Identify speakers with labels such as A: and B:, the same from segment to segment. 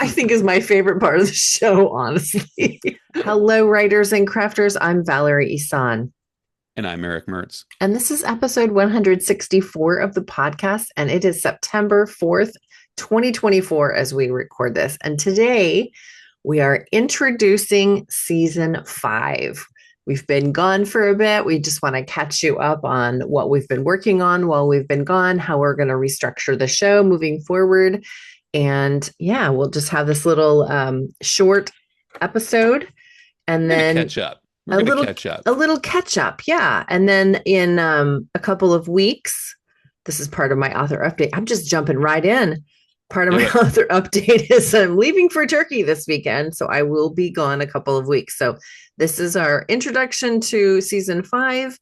A: I think is my favorite part of the show, honestly. Hello, writers and crafters. I'm Valerie Isan.
B: And I'm Erick Mertz.
A: And this is episode 164 of the podcast. And it is September 4th, 2024, as we record this. And today we are introducing season 5. We've been gone for a bit. We just want to catch you up on what we've been working on while we've been gone, how we're going to restructure the show moving forward. And yeah, we'll just have this little short episode and then
B: catch up. We're going to catch up.
A: A little catch up. Yeah. And then in a couple of weeks, this is part of my author update. I'm just jumping right in. Part of my author update is I'm leaving for Turkey this weekend. So I will be gone a couple of weeks. So this is our introduction to season 5.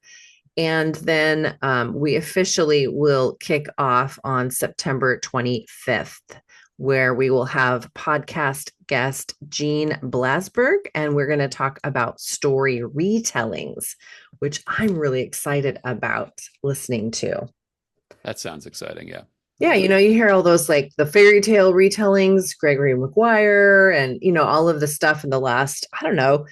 A: And then we officially will kick off on September 25th, where we will have podcast guest Jean Blasberg, and we're going to talk about story retellings, which I'm really excited about listening to.
B: That sounds exciting, yeah.
A: Yeah, you hear all those like the fairy tale retellings, Gregory Maguire, and all of the stuff in the last, I don't know,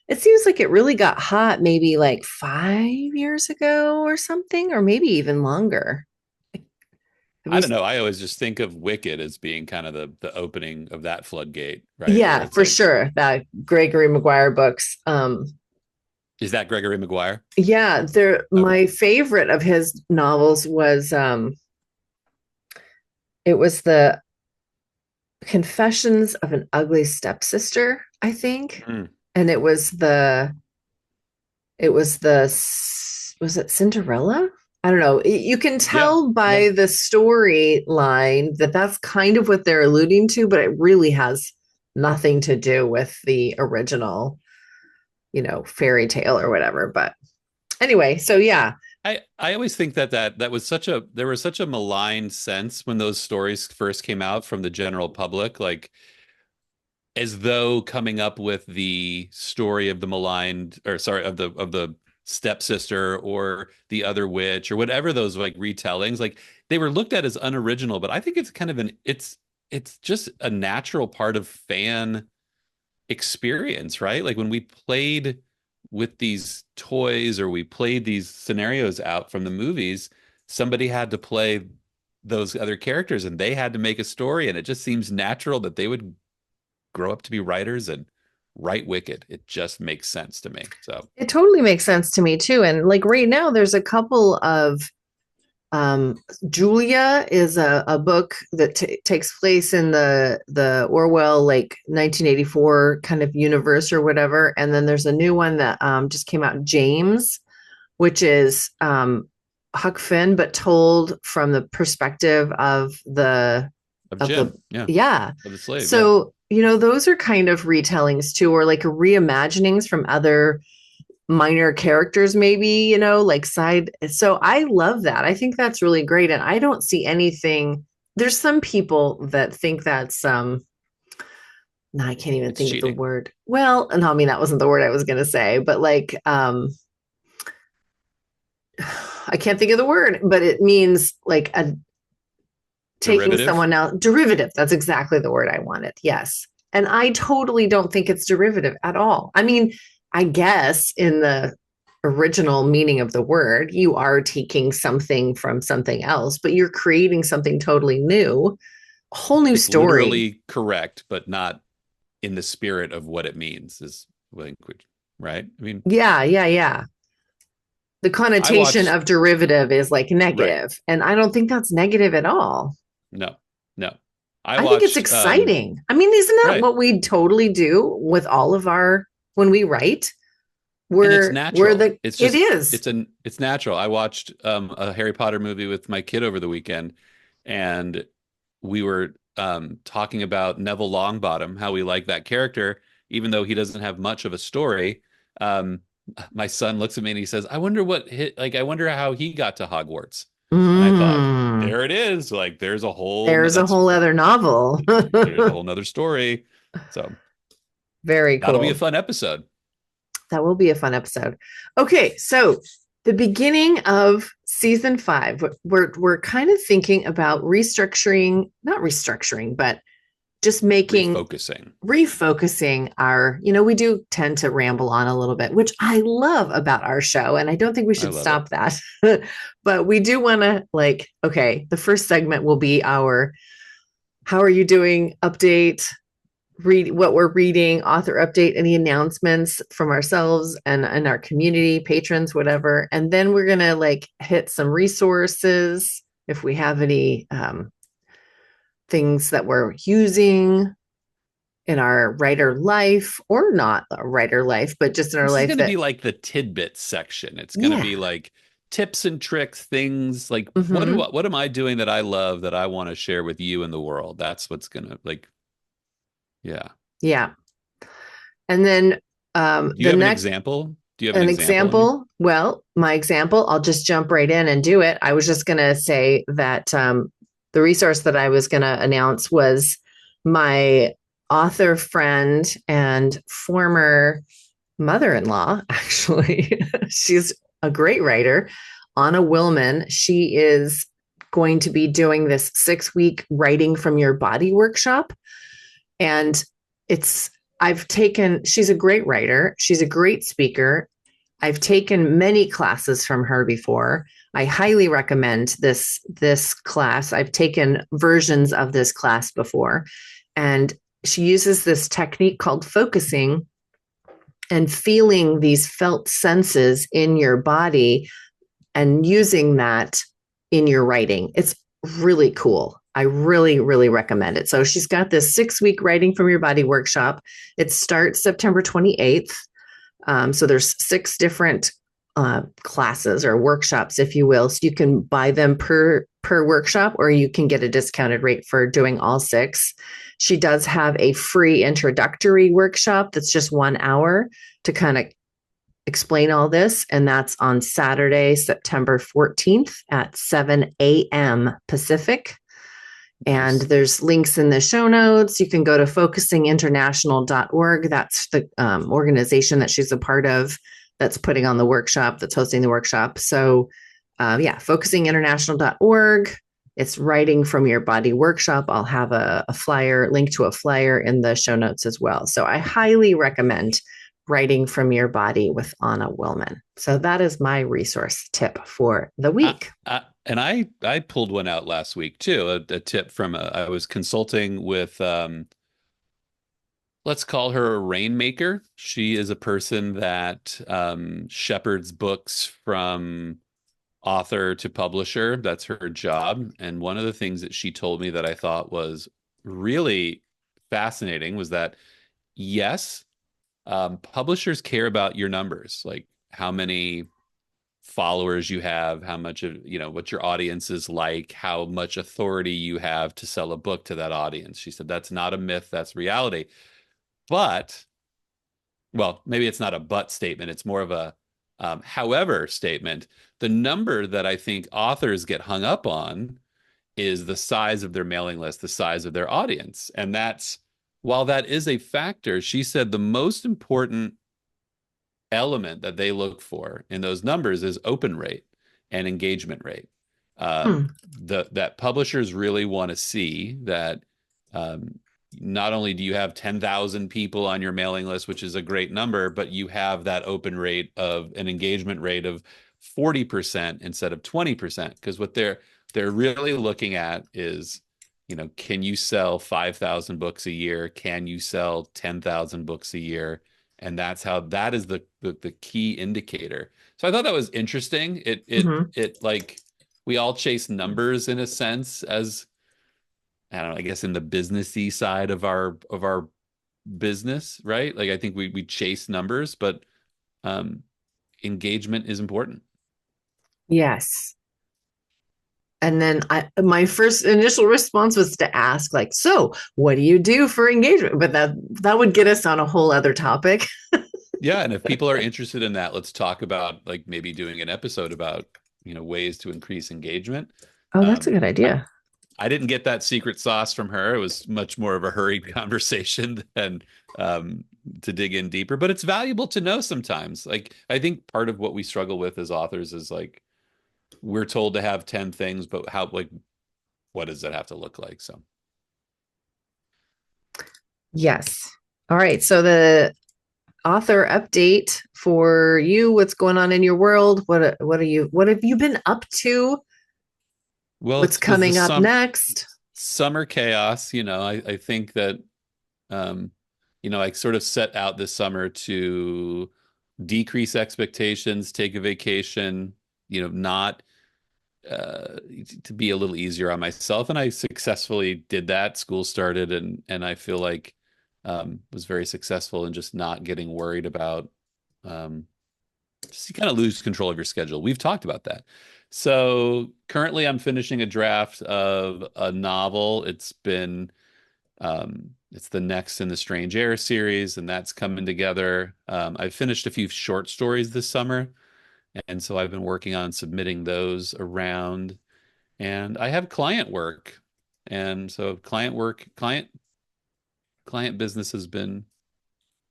A: it seems like it really got hot maybe like 5 years ago or something, or maybe even longer.
B: I don't know. I always just think of Wicked as being kind of the opening of that floodgate, right?
A: Yeah, for sure. That Gregory Maguire books.
B: Is that Gregory Maguire?
A: Yeah, my favorite of his novels was it was the Confessions of an Ugly Stepsister, I think. And was it Cinderella? I don't know. You can tell by the storyline that that's kind of what they're alluding to, but it really has nothing to do with the original, fairy tale or whatever. But anyway, so yeah.
B: I always think that there was such a malign sense when those stories first came out from the general public, like as though coming up with the story of the of the stepsister or the other witch or whatever those like retellings, like they were looked at as unoriginal. But I think it's kind of it's just a natural part of fan experience, right? Like when we played with these toys or we played these scenarios out from the movies, somebody had to play those other characters and they had to make a story, and it just seems natural that they would grow up to be writers and write Wicked. It just makes sense to me. So
A: it totally makes sense to me too. And like right now there's a couple of Julia is a book that takes place in the Orwell like 1984 kind of universe or whatever, and then there's a new one that just came out, James, which is Huck Finn but told from the perspective of
B: Jim, of the slave.
A: So those are kind of retellings too, or like reimaginings from other minor characters, maybe, like side. So I love that. I think that's really great. And I don't see anything. There's some people that think that's no, I can't even think of the word. Well, no, I mean, that wasn't the word I was going to say, but like, I can't think of the word, but it means like taking someone else. Derivative. That's exactly the word I wanted. Yes. And I totally don't think it's derivative at all. I mean, I guess in the original meaning of the word, you are taking something from something else, but you're creating something totally new, a whole new story.
B: Literally correct, but not in the spirit of what it means is language, right? I mean,
A: yeah. The connotation of derivative is like negative, right. And I don't think that's negative at all.
B: No.
A: I think it's exciting. I mean, isn't that what we totally do with all of when we write?
B: It's natural.
A: It's
B: natural. I watched a Harry Potter movie with my kid over the weekend, and we were talking about Neville Longbottom, how we like that character, even though he doesn't have much of a story. My son looks at me and he says, I wonder how he got to Hogwarts. And I thought, there it is. Like there's a whole
A: other novel.
B: There's a whole nother story. So
A: very cool.
B: That'll be a fun episode.
A: That will be a fun episode. Okay, so the beginning of season 5, we're kind of thinking about not restructuring, but just making
B: refocusing.
A: refocusing our, we do tend to ramble on a little bit, which I love about our show. And I don't think we
B: I
A: should
B: love it.
A: stop that. But we do want to, like, okay, the first segment will be our how are you doing update, read what we're reading, author update, any announcements from ourselves and our community, patrons, whatever. And then we're going to like hit some resources if we have any things that we're using in our writer life, or not a writer life, but just in our
B: This is
A: life
B: going to
A: that,
B: be like the tidbits section. It's going to
A: yeah.
B: be like tips and tricks, things like
A: Mm-hmm.
B: what am I doing that I love that I want to share with you and the world? That's what's going to like, yeah.
A: Yeah. And then
B: Do you
A: the
B: have an
A: next,
B: example? Do you have an
A: an
B: example in you?
A: example, well, my example, I'll just jump right in and do it. I was just going to say that the resource that I was going to announce was my author friend and former mother-in-law, actually. She's a great writer, Anna Willman. She is going to be doing this 6-week writing from your body workshop. And it's, she's a great writer. She's a great speaker. I've taken many classes from her before. I highly recommend this class. I've taken versions of this class before, and she uses this technique called focusing and feeling these felt senses in your body and using that in your writing. It's really cool. I really, really recommend it. So she's got this 6-week writing from your body workshop. It starts September 28th. So there's 6 different classes or workshops, if you will. So you can buy them per workshop, or you can get a discounted rate for doing all 6. She does have a free introductory workshop that's just 1 hour to kind of explain all this. And that's on Saturday, September 14th at 7 a.m. Pacific. And
B: Nice.
A: there's links in the show notes. You can go to focusinginternational.org. That's the organization that she's a part of that's putting on the workshop, that's hosting the workshop. So, focusinginternational.org. It's writing from your body workshop. I'll have a flyer, link to a flyer in the show notes as well. So I highly recommend writing from your body with Anna Willman. So that is my resource tip for the week.
B: And I pulled one out last week too. A tip from I was consulting with let's call her a rainmaker. She is a person that shepherds books from author to publisher. That's her job. And one of the things that she told me that I thought was really fascinating was that yes, publishers care about your numbers, like how many followers you have, how much of, what your audience is like, how much authority you have to sell a book to that audience. She said that's not a myth, that's reality. But, well, maybe it's not a but statement, it's more of a however statement. The number that I think authors get hung up on is the size of their mailing list, the size of their audience. And that's, while that is a factor, she said the most important element that they look for in those numbers is open rate and engagement rate.
A: Hmm.
B: That publishers really want to see that not only do you have 10,000 people on your mailing list, which is a great number, but you have that open rate of an engagement rate of 40% instead of 20%. Because what they're really looking at is, can you sell 5,000 books a year? Can you sell 10,000 books a year? And that is the key indicator. So I thought that was interesting.
A: Mhm.
B: It like we all chase numbers in a sense, as I don't know, I guess in the businessy side of our business, right? Like I think we chase numbers, but um engagement is important.
A: Yes. And then my first initial response was to ask, like, so what do you do for engagement? But that would get us on a whole other topic.
B: Yeah, and if people are interested in that, let's talk about like maybe doing an episode about, ways to increase engagement.
A: Oh, that's a
B: Um,
A: good
B: I,
A: idea.
B: I didn't get that secret sauce from her. It was much more of a hurried conversation than to dig in deeper, but it's valuable to know sometimes. Like, I think part of what we struggle with as authors is like, we're told to have 10 things, but how, like, what does that have to look like? So,
A: Yes. All right. So the author update for you, what's going on in your world? What have you been up to?
B: Well,
A: What's
B: it was the
A: coming up next?
B: summer chaos. I think that, um, I sort of set out this summer to decrease expectations, take a vacation, not to be a little easier on myself. And I successfully did that. School started, and I feel like was very successful in just not getting worried about um, just you kind of lose control of your schedule. We've talked about that. So currently I'm finishing a draft of a novel. It's the next in the Strange Air series, and that's coming together. I've finished a few short stories this summer, and so I've been working on submitting those around. And I have client work. And so client business has been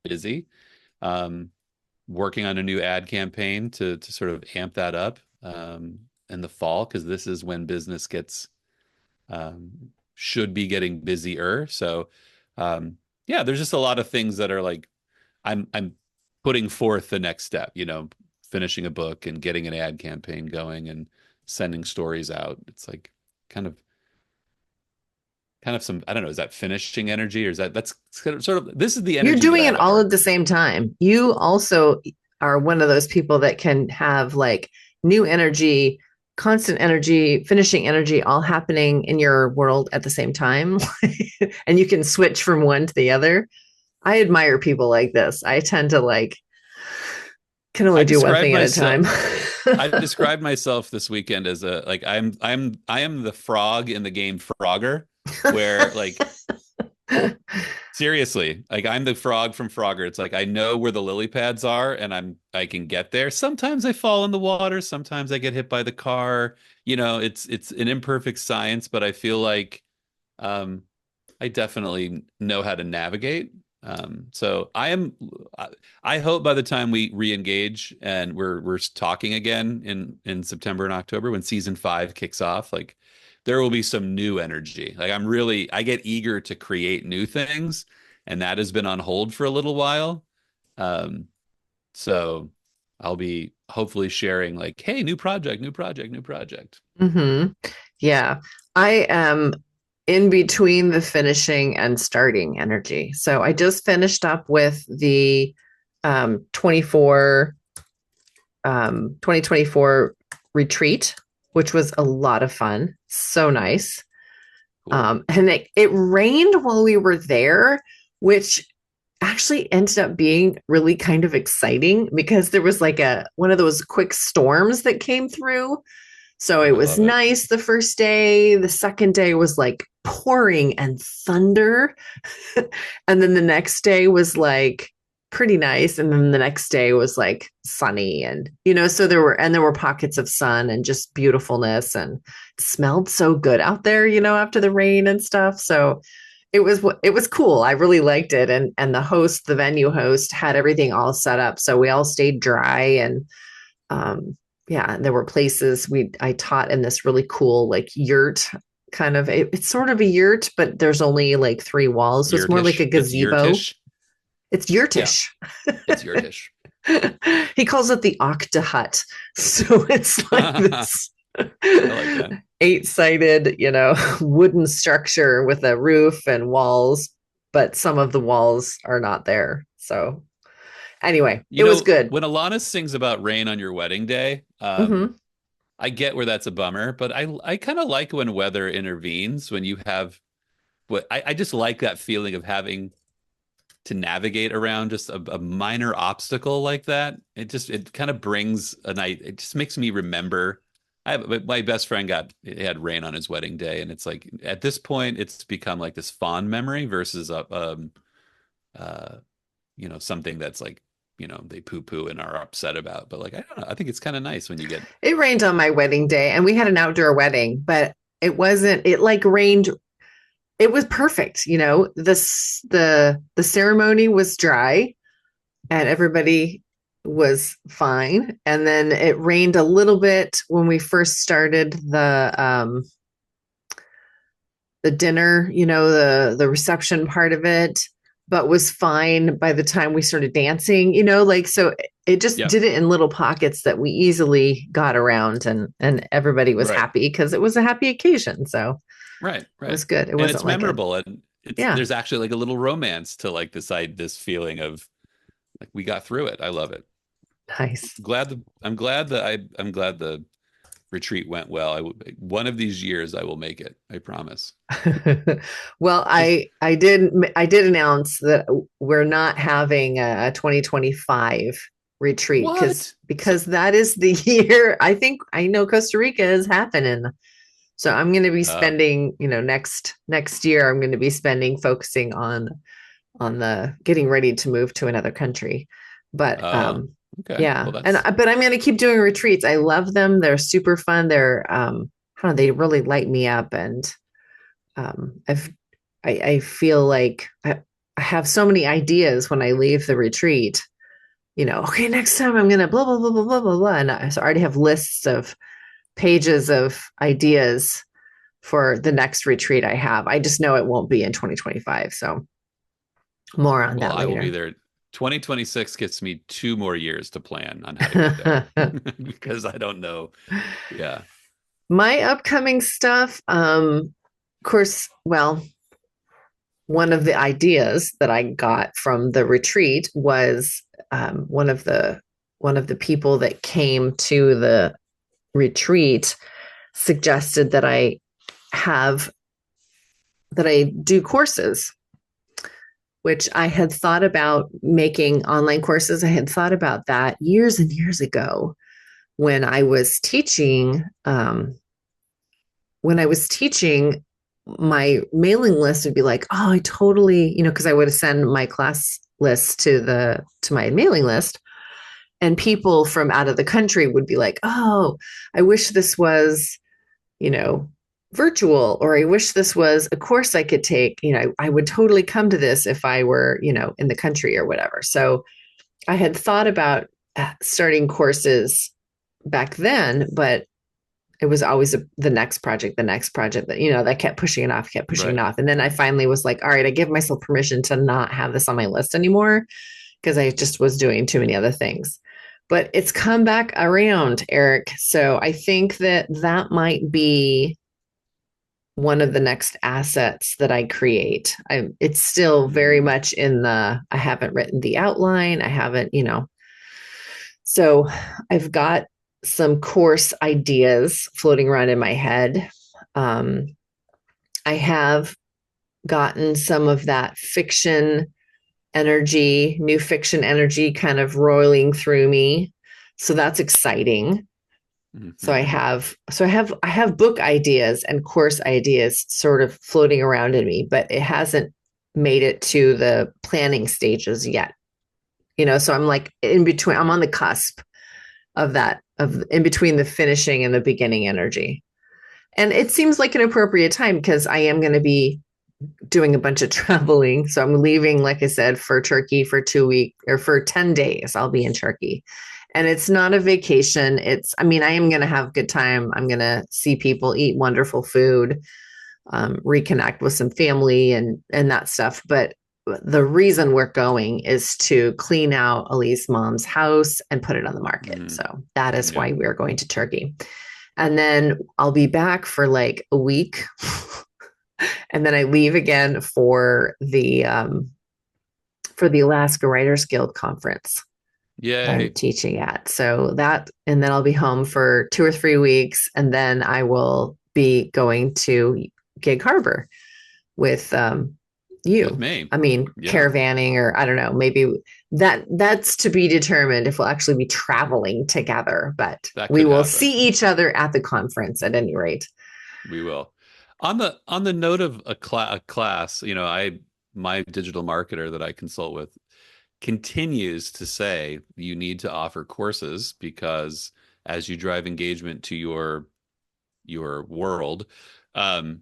B: busy. Um, Working on a new ad campaign to sort of amp that up in the fall, because this is when business gets um, should be getting busier. So yeah, there's just a lot of things that are like I'm putting forth the next step, finishing a book and getting an ad campaign going and sending stories out. It's like kind of some, I don't know, is that finishing energy, or is that's sort of this is the
A: You're
B: energy that
A: doing
B: I
A: it
B: have at
A: all
B: heart.
A: at the same time. You also are one of those people that can have like new energy, constant energy, finishing energy all happening in your world at the same time. And you can switch from one to the other. I admire people like this. I tend to like can only
B: I
A: do one
B: described
A: thing at a
B: myself
A: time.
B: I described myself this weekend as a like I am the frog in the game Frogger, where like seriously, like I'm the frog from Frogger. It's like I know where the lily pads are and I can get there. Sometimes I fall in the water, sometimes I get hit by the car. It's an imperfect science, but I feel like um I definitely know how to navigate. So I hope by the time we re-engage and we're talking again in September and October when season 5 kicks off, like there will be some new energy. Like I get eager to create new things, and that has been on hold for a little while. Um, so I'll be hopefully sharing like, hey, new project, new project, new project.
A: hmm Yeah. I am in between the finishing and starting energy. So I just finished up with the 2024 retreat, which was a lot of fun. So nice.
B: Cool.
A: And it rained while we were there, which actually ended up being really kind of exciting because there was like a one of those quick storms that came through. So it
B: I
A: was
B: love it.
A: nice the first day. The second day was like pouring and thunder. And then the next day was like pretty nice. And then the next day was like sunny. And, so there were pockets of sun and just beautifulness, and it smelled so good out there, after the rain and stuff. So it was cool. I really liked it. And the venue host had everything all set up. So we all stayed dry, and um, yeah, and there were places I taught in this really cool like yurt kind of it's sort of a yurt, but there's only like three walls. So it's more like
B: Yurtish.
A: a
B: It's
A: gazebo.
B: yurtish.
A: It's
B: Yeah,
A: yurtish.
B: it's yurtish.
A: He calls it the Octa Hut. So it's like
B: I
A: this
B: like that.
A: eight-sided, wooden structure with a roof and walls, but some of the walls are not there. So anyway, it was good.
B: When Alana sings about rain on your wedding day,
A: hmm
B: I get where that's a bummer, but I kind of like when weather intervenes, when you have what I just like that feeling of having to navigate around just a minor obstacle like that. It kind of brings a night. It just makes me remember. My best friend it had rain on his wedding day, and it's like at this point, it's become like this fond memory versus uh, something that's like, they poo poo and are upset about. But like, I don't know. I think it's kind of nice when you get,
A: It rained on my wedding day, and we had an outdoor wedding, but it like rained. It was perfect. The ceremony was dry and everybody was fine. And then it rained a little bit when we first started the dinner, the reception part of it. but was fine by the time we started dancing, like, so it just
B: Yep.
A: did it in little pockets that we easily got around, and everybody was
B: Right.
A: happy because it was a happy occasion. So
B: Right.
A: it
B: Right.
A: was good. It
B: And
A: wasn't
B: it's
A: like
B: memorable, and
A: yeah,
B: there's actually like a little romance to like this feeling of like we got through it. I love it.
A: nice.
B: I'm glad the retreat went well. One of these years I will make it. I promise.
A: Well,
B: Just
A: I did announce that we're not having a 2025 retreat because
B: what? So,
A: that is the year I know Costa Rica is happening. So I'm going to be
B: oh,
A: spending, next year I'm going to be spending focusing on the getting ready to move to another country. But
B: oh, okay.
A: yeah,
B: Well,
A: and
B: that's
A: but I'm going to keep doing retreats. I love them. They're super fun. They're I don't know, they really light me up, and I've I feel like I have so many ideas when I leave the retreat. Okay, next time I'm gonna blah blah blah blah blah blah blah, and so I already have lists of pages of ideas for the next retreat I have. I just know it won't be in 2025, so more on
B: well,
A: that
B: I will be
A: later.
B: there. 2026 gets me 2 more years to plan on how to get there because I don't know. Yeah.
A: My upcoming stuff, of course, well, one of the ideas that I got from the retreat was one of the people that came to the retreat suggested have that I do courses, which I had thought about making online courses. I had thought about that years and years ago when I was teaching. When I was teaching, my mailing list would be like, oh, I totally, because I would send my class list to my mailing list, and people from out of the country would be like, oh, I wish this was, you know, virtual, or I wish this was a course I could take. I would totally come to this if I were, in the country or whatever. So I had thought about starting courses back then, but it was always the next project that, that kept pushing it off, kept pushing it
B: Right.
A: off. And then I finally was like, all right, I give myself permission to not have this on my list anymore because I just was doing too many other things. But it's come back around, Eric. So I think that might be one of the next assets that I create. It's still very
B: Mm,
A: much I haven't written the outline. I haven't, so I've got some course ideas floating around in my head. Um, I have gotten some of that new fiction energy kind of roiling through me. So that's exciting. So I
B: mhm.
A: have so I have book ideas and course ideas sort of floating around in me, but it hasn't made it to the planning stages yet. So I'm like in between, I'm on the cusp of that, of in between the finishing and the beginning energy. And it seems like an appropriate time because I am going to be doing a bunch of traveling. So I'm leaving, like I said, for Turkey for 2 weeks or for 10 days. I'll be in Turkey. And it's not a vacation. I mean, I am going to have a good time. I'm going to see people, eat wonderful food, reconnect with some family and that stuff. But the reason we're going is to clean out Elise mom's house and put it on the market.
B: Mm,
A: So that is
B: yeah.
A: why we're going to Turkey. And then I'll be back for like a week. And then I leave again for the Alaska Writers Guild conference that I'm
B: Yay.
A: teaching at. So and then I'll be home for 2 or 3 weeks, and then I will be going to Gig Harbor with
B: With
A: you.
B: me.
A: I mean,
B: Yeah.
A: caravanning, or I don't know, maybe that's to be determined if we'll actually be traveling together, but
B: That
A: we
B: could
A: will
B: happen.
A: see each other at the conference at any rate.
B: We will. On the note of a class, my digital marketer that I consult with continues to say you need to offer courses because as you drive engagement to your world, um,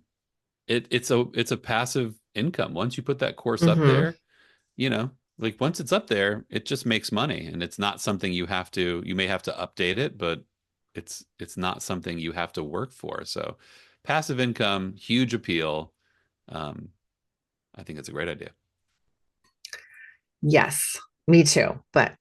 B: it's a passive income. Once you put that course up
A: Mm-hmm.
B: there, you know, like once it's up there, it just makes money, and it's not something you may have to update it, but it's not something you have to work for. So passive income, huge appeal. Um, I think it's a great idea.
A: Yes, me too. But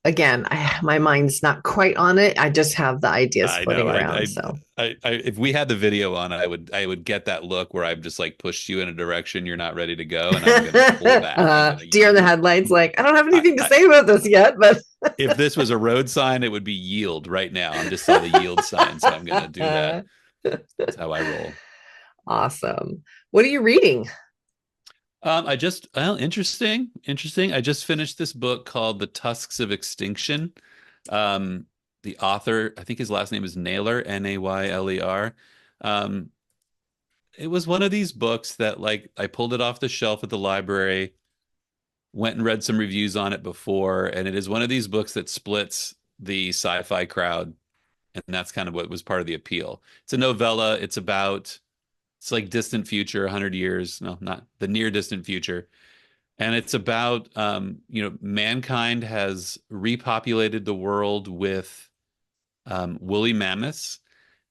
A: again, my mind's not quite on it. I just have the ideas
B: I know.
A: floating around. So,
B: If we had the video on, I would get that look where I've just like pushed you in a direction you're not ready to go, and I'm gonna pull back. I'm gonna
A: deer in the
B: yield.
A: headlights, like, I don't have
B: I,
A: anything to
B: I
A: say about this yet, but
B: if this was a road sign, it would be yield right now. I'm just saw the yield sign, so I'm gonna do that. That's how I roll.
A: awesome. What are you reading?
B: Well, interesting. I just finished this book called The Tusks of Extinction. Um, the author, I think his last name is Naylor, Nayler. Um, it was one of these books that like I pulled it off the shelf at the library, went and read some reviews on it before, and it is one of these books that splits the sci-fi crowd, and that's kind of what was part of the appeal. It's a novella. It's like distant future, 100 years, no, not the near distant future. And it's about, mankind has repopulated the world with woolly mammoths,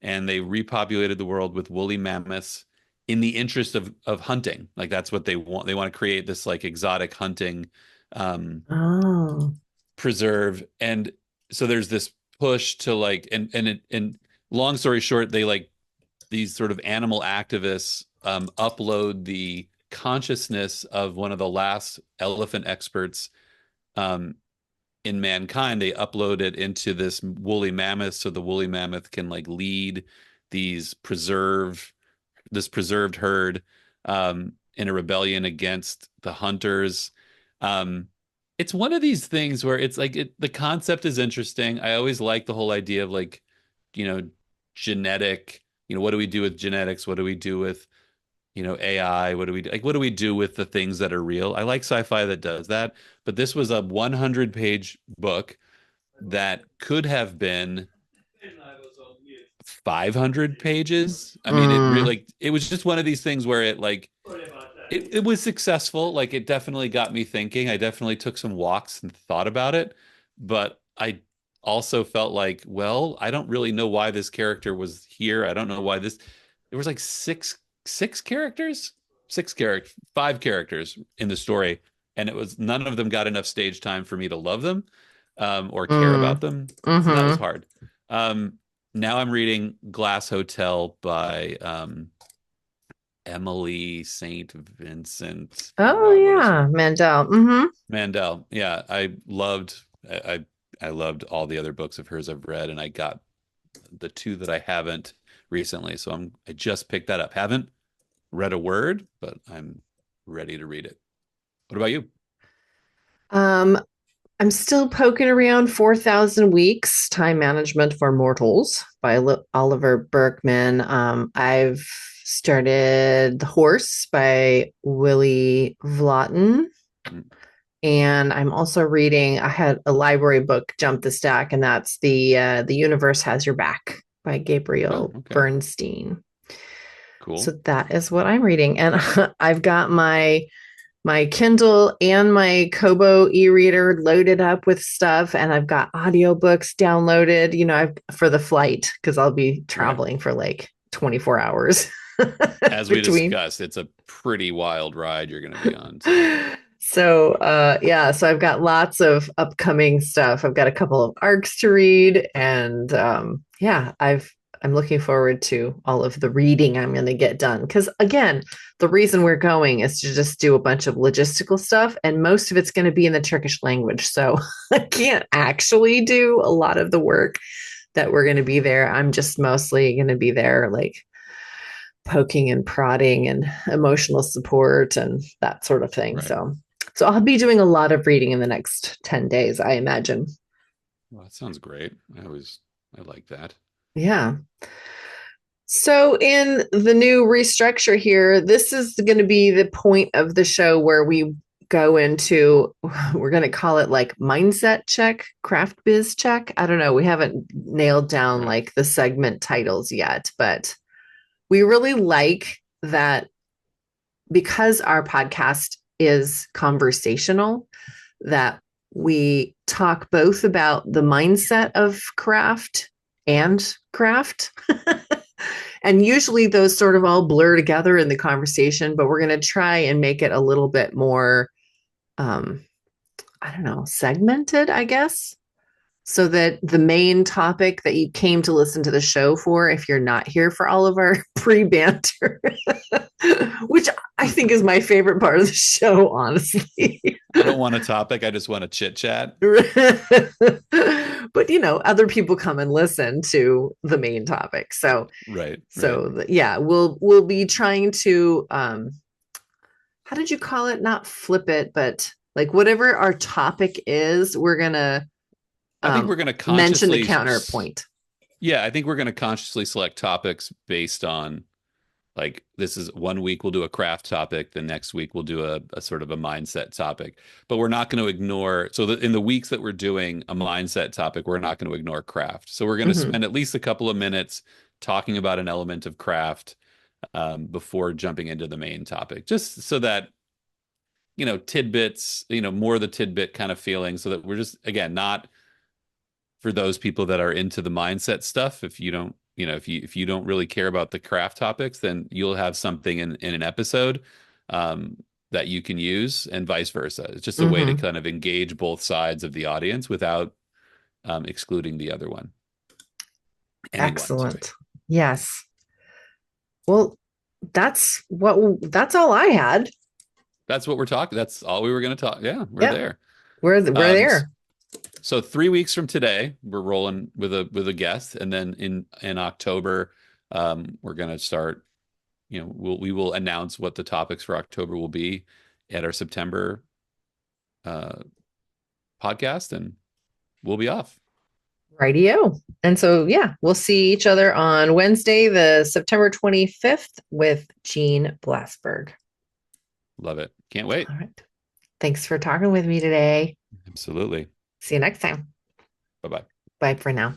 B: and they repopulated the world with woolly mammoths in the interest of hunting. Like that's what they want. They want to create this like exotic hunting um,
A: Oh,
B: preserve, and so there's this push to like, and long story short, they like these sort of animal activists upload the consciousness of one of the last elephant experts um, in mankind. They upload it into this woolly mammoth so the woolly mammoth can like lead these preserved herd in a rebellion against the hunters. Um, it's one of these things where it's like the concept is interesting. I always like the whole idea of like, you know, genetic, what do we do with genetics? What do we do with, AI? What do we do with the things that are real? I like sci-fi that does that, but this was a 100-page book that could have been 500 pages. I mean, it really
A: mm,
B: like it was just one of these things where it like it was successful. Like it definitely got me thinking. I definitely took some walks and thought about it, but I also felt like, well, I don't really know why this character was here. I don't know why this. There was like six characters, five characters in the story, and it was none of them got enough stage time for me to love them or care about
A: mm,
B: them. So that was
A: mm-hmm.
B: hard. Um, Now I'm reading Glass Hotel by Emily St. Vincent.
A: Oh,
B: What is
A: yeah,
B: her?
A: Mandel. Mm-hmm.
B: Mandel. Yeah, I loved all the other books of hers I've read, and I got the two that I haven't recently. So I just picked that up. Haven't read a word, but I'm ready to read it. What about you?
A: Um, I'm still poking around 4,000 Weeks Time Management for Mortals by Oliver Berkman. I've started The Horse by Willie Vlotten.
B: Mm.
A: And I'm also reading, I had a library book jump the stack, and that's The Universe Has Your Back by
B: Oh,
A: Gabriel
B: okay.
A: Bernstein. So
B: Cool.
A: that is what I'm reading. And I've got my Kindle and my Kobo e-reader loaded up with stuff, and I've got audiobooks downloaded, for the flight because I'll be
B: Right.
A: traveling for like 24 hours
B: As we
A: between.
B: discussed, it's a pretty wild ride you're going to be on. So,
A: So yeah, so I've got lots of upcoming stuff. I've got a couple of arcs to read, and yeah, I'm looking forward to all of the reading I'm going to get done. Because again, the reason we're going is to just do a bunch of logistical stuff, and most of it's going to be in the Turkish language. So I can't actually do a lot of the work that we're going to be there. I'm just mostly going to be there, like poking and prodding and emotional support and that sort of thing.
B: right.
A: So I'll be doing a lot of reading in the next 10 days, I imagine.
B: Well, that sounds great. I like that.
A: Yeah. So, in the new restructure here, this is going to be the point of the show where we go into, we're going to call it like mindset check, craft biz check. I don't know. We haven't nailed down
B: Right.
A: like the segment titles yet, but we really like that because our podcast is conversational, that we talk both about the mindset of craft and craft. And usually those sort of all blur together in the conversation, but we're going to try and make it a little bit more um, I don't know, segmented, I guess, so that the main topic that you came to listen to the show for, if you're not here for all of our pre-banter, which I think is my favorite part of the show, honestly.
B: I don't want a topic. I just want to chit chat.
A: But other people come and listen to the main topic. So
B: Right, right.
A: so yeah, we'll be trying to how did you call it? Not flip it, but like whatever our topic is, we're gonna
B: I think we're going to
A: mention the
B: consciously,
A: counterpoint.
B: yeah, I think we're going to consciously select topics based on like this is one week we'll do a craft topic, the next week we'll do a sort of a mindset topic. But we're not going to ignore, so in the weeks that we're doing a mindset topic, we're not going to ignore craft. So we're going to
A: Mhm.
B: spend at least a couple of minutes talking about an element of craft before jumping into the main topic, just so that tidbits, more of the tidbit kind of feeling, so that we're just again not for those people that are into the mindset stuff. If you don't, if you don't really care about the craft topics, then you'll have something in an episode um, that you can use, and vice versa. It's just a way to
A: Mhm.
B: kind of engage both sides of the audience without excluding the other one. Anyone, sorry.
A: Excellent. Yes. Well, that's all I had.
B: That's what we're talking. That's all we were going to talk. Yeah, we're
A: Yep.
B: there.
A: We're
B: Um,
A: there.
B: so 3 weeks from today, we're rolling with a guest, and then in October, we're going to start. We will announce what the topics for October will be at our September uh, podcast, and we'll be off.
A: Rightio. And so yeah, we'll see each other on Wednesday, the September 25th with Jean Blasberg.
B: Love it. Can't wait.
A: All right. Thanks for talking with me today.
B: Absolutely.
A: See you next time.
B: Bye bye.
A: Bye for now.